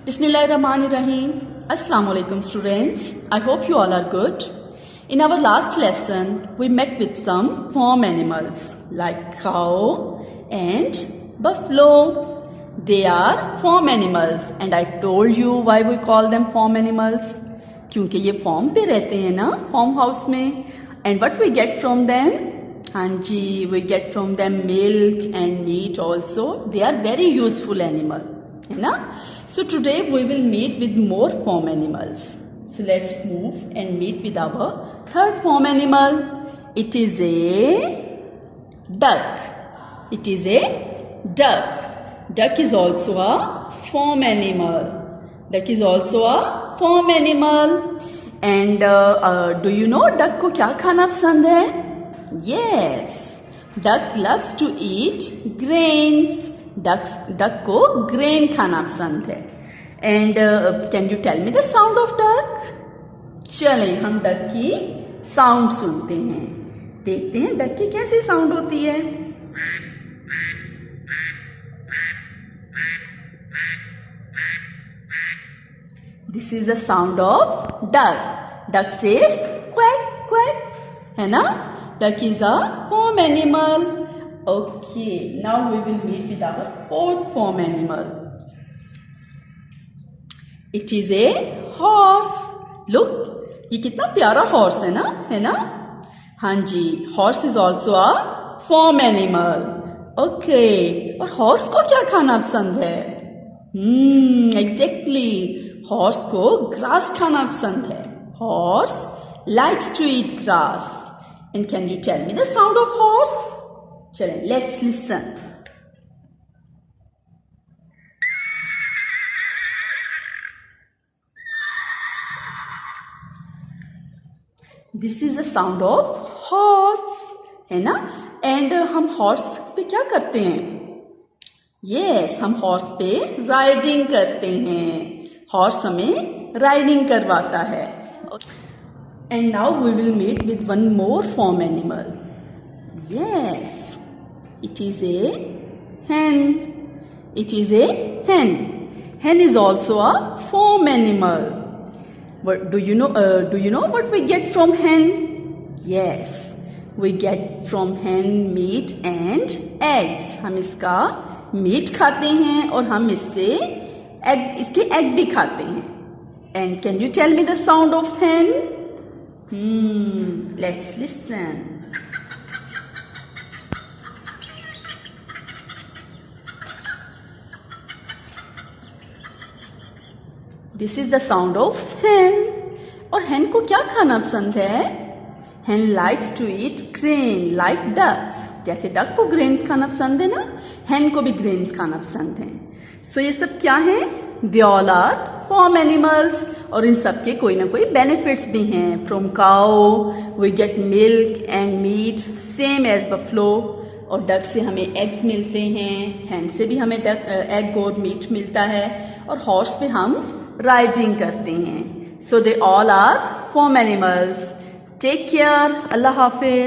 Bismillahirrahmanirrahim. Assalamu alaikum students. I hope you all are good. In our last lesson, we met with some farm animals like cow and buffalo. They are farm animals and I told you why we call them farm animals. क्योंकि ये farm पे रहते हैं ना, farm house में. And what we get from them? हाँ जी, we get from them milk and meat also. They are very useful animal, है ना? So today we will meet with more farm animals. So let's move and meet with our third farm animal. It is a duck. It is a duck. Duck is also a farm animal. Duck is also a farm animal. And do you know duck को क्या खाना पसंद है? Yes, duck loves to eat grains. Duck को grain खाना पसंद है. And can you tell me the sound of duck? चलें हम duck की sound सुनते हैं. देखते हैं duck की कैसी sound होती है. This is the sound of duck. Duck says quack quack. है ना? Duck is a farm animal. Okay, now we will meet with our fourth farm animal. It is a horse. Look, ये कितना प्यारा horse है ना? हाँ जी, horse is also a farm animal. Okay, और horse को क्या खाना पसंद है? Exactly. Horse को grass खाना पसंद है. Horse likes to eat grass. And can you tell me the sound of horse? चलें, let's listen. This is the sound of horse, है ना? And हम horse पे क्या करते हैं? Yes, हम horse पे riding करते हैं. Horse हमें riding करवाता है. And now we will meet with one more farm animal. Yes. It is a hen. It is a hen. Hen is also a farm animal. But do you know what we get from hen? Yes, we get from hen meat and eggs. हम इसका meat खाते हैं और हम इसके egg भी खाते हैं. And can you tell me the sound of hen? Let's listen. This is the sound of hen. और hen को क्या खाना पसंद है? Hen likes to eat grain like ducks. जैसे duck को grains खाना पसंद है ना, hen को भी grains खाना पसंद है. So ये सब क्या है? They all are farm animals. और इन सब के कोई ना कोई benefits भी हैं. From cow we get milk and meat same as buffalo. और duck से हमें eggs मिलते हैं. hen से भी हमें egg और meat मिलता है. और horse पे हम riding करते हैं. So they all are farm animals. Take care. Allah Hafiz.